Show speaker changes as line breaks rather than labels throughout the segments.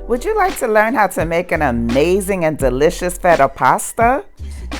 Would you like to learn how to make an amazing and delicious feta pasta?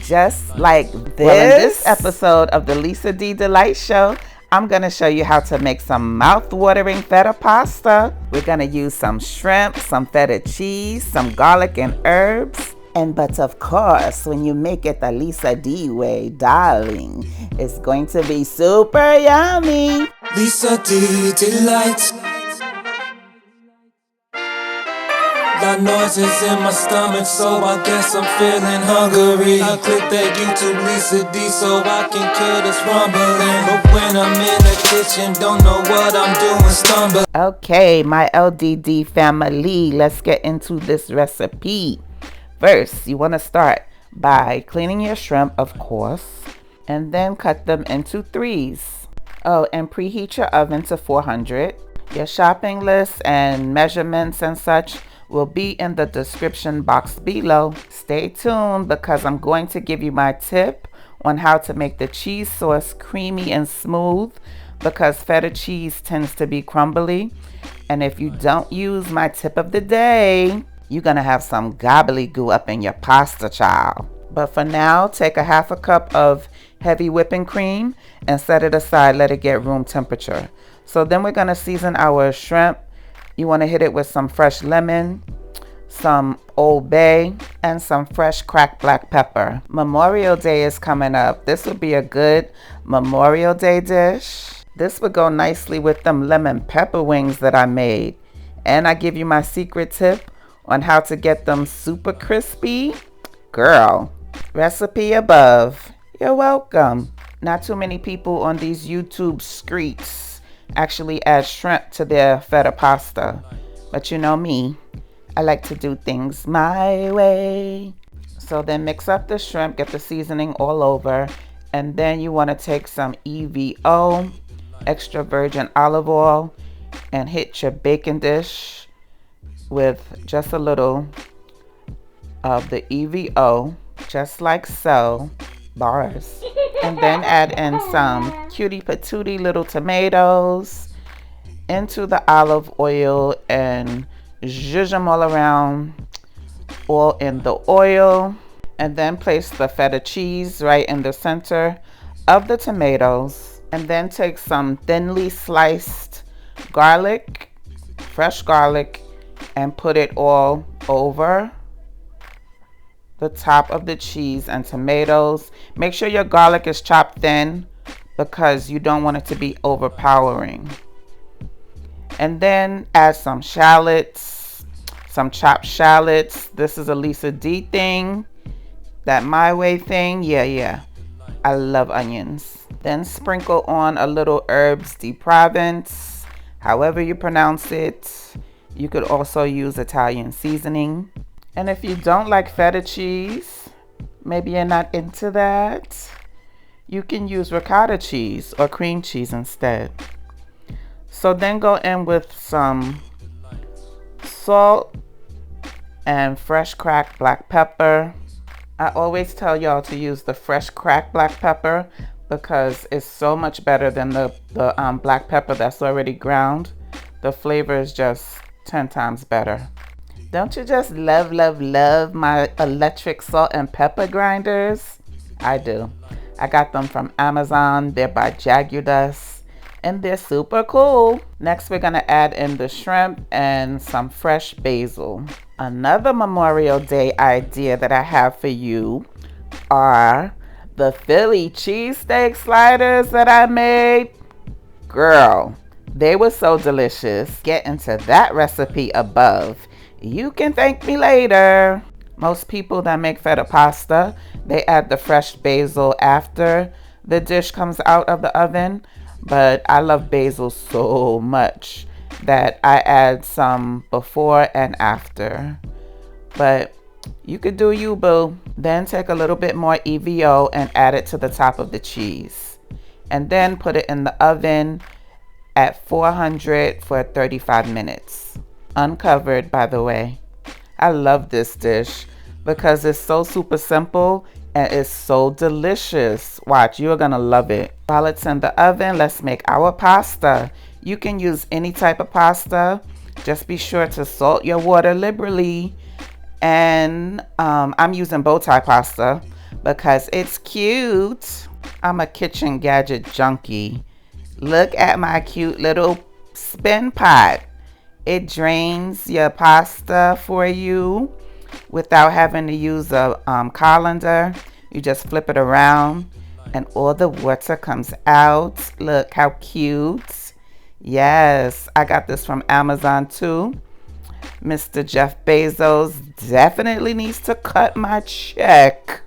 Just like this? Well, in this episode of the Lisa D Delight Show, I'm going to show you how to make some mouth-watering feta pasta. We're going to use some shrimp, some feta cheese, some garlic and herbs. But of course, when you make it the Lisa D way, darling, it's going to be super yummy.
Lisa D Delight. Got noises in my stomach, so I guess I'm feeling hungry. I click that YouTube Lisa D so I can kill this rumbling. But when I'm in the kitchen, don't know what I'm doing, stumble.
Okay, my LDD family, let's get into this recipe. First, you want to start by cleaning your shrimp, of course, and then cut them into threes. Oh, and preheat your oven to 400. Your shopping list and measurements and such will be in the description box below. Stay tuned because I'm going to give you my tip on how to make the cheese sauce creamy and smooth, because feta cheese tends to be crumbly. And if you don't use my tip of the day, you're gonna have some gobbledygook up in your pasta, child. But for now, take a half a cup of heavy whipping cream and set it aside, let it get room temperature. So then we're gonna season our shrimp. You wanna hit it with some fresh lemon, some Old Bay, and some fresh cracked black pepper. Memorial Day is coming up. This would be a good Memorial Day dish. This would go nicely with them lemon pepper wings that I made. And I give you my secret tip on how to get them super crispy. Girl, recipe above. You're welcome. Not too many people on these YouTube streets actually add shrimp to their feta pasta. But you know me, I like to do things my way. So then mix up the shrimp, get the seasoning all over, and then you want to take some EVO, extra virgin olive oil, and hit your baking dish with just a little of the EVO, just like so, bars. And then add in some cutie patootie little tomatoes into the olive oil and zhuzh them all around, all in the oil. And then place the feta cheese right in the center of the tomatoes. And then take some thinly sliced garlic, fresh garlic, and put it all over the top of the cheese and tomatoes. Make sure your garlic is chopped thin because you don't want it to be overpowering. And then add some shallots, some chopped shallots. This is a Lisa D thing, that my way thing. Yeah. I love onions. Then sprinkle on a little herbs de Provence, however you pronounce it. You could also use Italian seasoning. And if you don't like feta cheese, maybe you're not into that, you can use ricotta cheese or cream cheese instead. So then go in with some salt and fresh cracked black pepper. I always tell y'all to use the fresh cracked black pepper because it's so much better than the black pepper that's already ground. The flavor is just 10 times better. Don't you just love my electric salt and pepper grinders? I do. I got them from Amazon. They're by Jagudas and they're super cool. Next, we're gonna add in the shrimp and some fresh basil. Another Memorial Day idea that I have for you are the Philly cheesesteak sliders that I made. Girl, they were so delicious. Get into that recipe above. You can thank me later. Most people that make feta pasta, they add the fresh basil after the dish comes out of the oven. But I love basil so much that I add some before and after. But you could do you, boo. Then take a little bit more EVO and add it to the top of the cheese. And then put it in the oven at 400 for 35 minutes. Uncovered, by the way. I love this dish because it's so super simple and it's so delicious. Watch, you're gonna love it. While it's in the oven, let's make our pasta. You can use any type of pasta. Just be sure to salt your water liberally. And I'm using bowtie pasta because it's cute. I'm a kitchen gadget junkie. Look at my cute little spin pot. It drains your pasta for you without having to use a colander. You just flip it around and all the water comes out. Look how cute. Yes, I got this from Amazon too. Mr. Jeff Bezos definitely needs to cut my check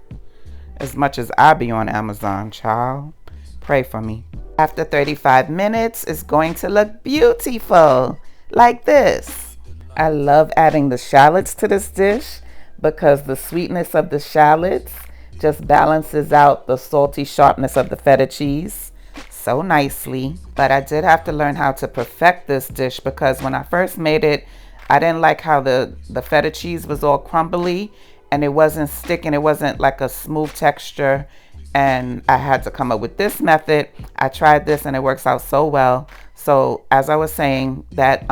as much as I be on Amazon, child. Pray for me. After 35 minutes, it's going to look beautiful, like this. I love adding the shallots to this dish because the sweetness of the shallots just balances out the salty sharpness of the feta cheese so nicely. But I did have to learn how to perfect this dish because when I first made it, I didn't like how the feta cheese was all crumbly and it wasn't sticking. It wasn't like a smooth texture. And I had to come up with this method. I tried this and it works out so well. So as I was saying, that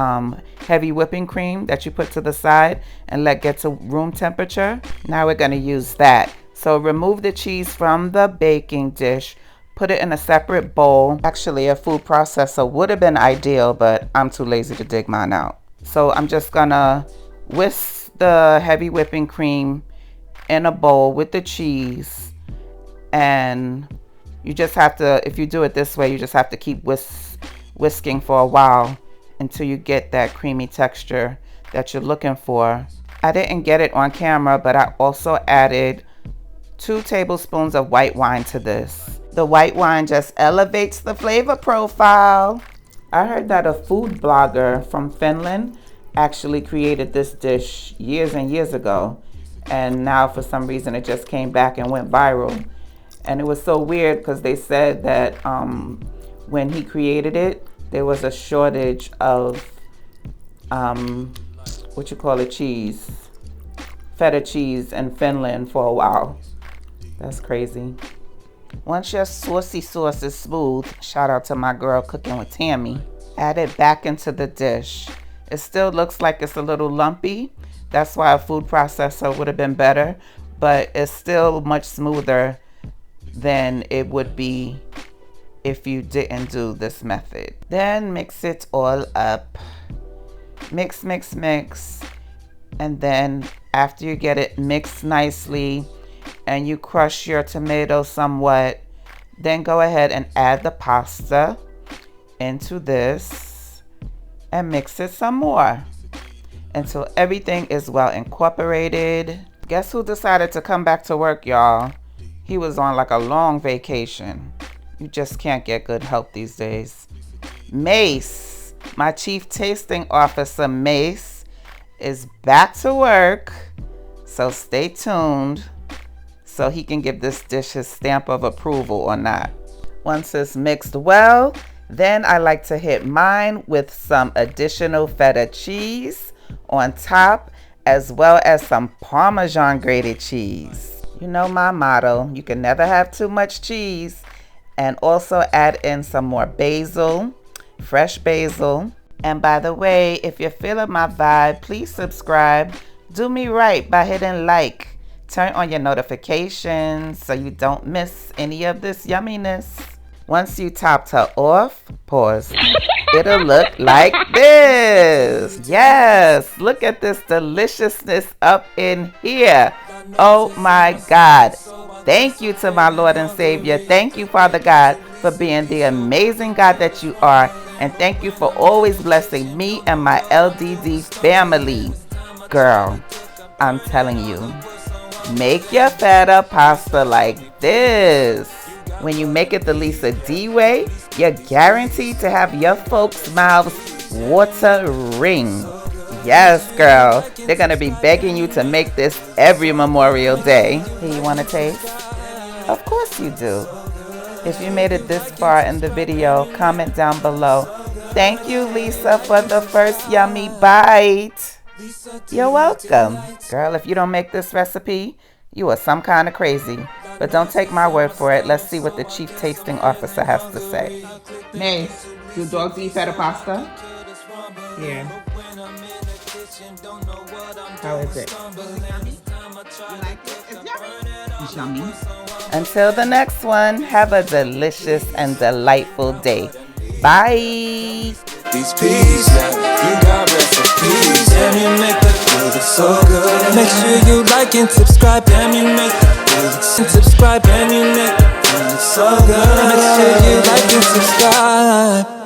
heavy whipping cream that you put to the side and let get to room temperature, now we're going to use that. So remove the cheese from the baking dish, put it in a separate bowl. Actually, a food processor would have been ideal, but I'm too lazy to dig mine out. So I'm just going to whisk the heavy whipping cream in a bowl with the cheese. And you just have to, if you do it this way, you just have to keep whisking for a while until you get that creamy texture that you're looking for. I didn't get it on camera, but I also added 2 tablespoons of white wine to this. The white wine just elevates the flavor profile. I heard that a food blogger from Finland actually created this dish years and years ago. And now for some reason it just came back and went viral. And it was so weird because they said that when he created it, there was a shortage of cheese, feta cheese in Finland for a while. That's crazy. Once your saucy sauce is smooth, shout out to my girl Cooking with Tammy, add it back into the dish. It still looks like it's a little lumpy. That's why a food processor would have been better, but it's still much smoother than it would be if you didn't do this method. Then mix it all up. Mix, mix, mix. And then after you get it mixed nicely and you crush your tomato somewhat, then go ahead and add the pasta into this and mix it some more until everything is well incorporated. Guess who decided to come back to work, y'all? He was on like a long vacation. You just can't get good help these days. Mace, my chief tasting officer, Mace, is back to work. So stay tuned so he can give this dish his stamp of approval or not. Once it's mixed well, then I like to hit mine with some additional feta cheese on top, as well as some Parmesan grated cheese. You know my motto, you can never have too much cheese. And also add in some more basil, fresh basil. And by the way, if you're feeling my vibe, please subscribe. Do me right by hitting like. Turn on your notifications so you don't miss any of this yumminess. Once you topped her off, pause. It'll look like this. Yes, look at this deliciousness up in here. Oh my God. Thank you to my Lord and Savior. Thank you, Father God, for being the amazing God that you are. And thank you for always blessing me and my LDD family. Girl, I'm telling you, make your feta pasta like this. When you make it the Lisa D way, you're guaranteed to have your folks' mouths watering. Yes, girl. They're going to be begging you to make this every Memorial Day. Hey, you want to taste? Of course you do. If you made it this far in the video, comment down below. Thank you, Lisa, for the first yummy bite. You're welcome. Girl, if you don't make this recipe, you are some kind of crazy. But don't take my word for it. Let's see what the chief tasting officer has to say. Mace, do dogs eat feta pasta? Yeah. How is it?
Yummy. You like it? It's yummy. It's yummy.
Until the next one, have a delicious and delightful day. Bye.
These peas, yeah, you got recipes. Damn, you make the food look so good. Make sure you like and subscribe. Damn, you make the food look so good. Subscribe, damn, you make the food look so good. Make sure you like and subscribe.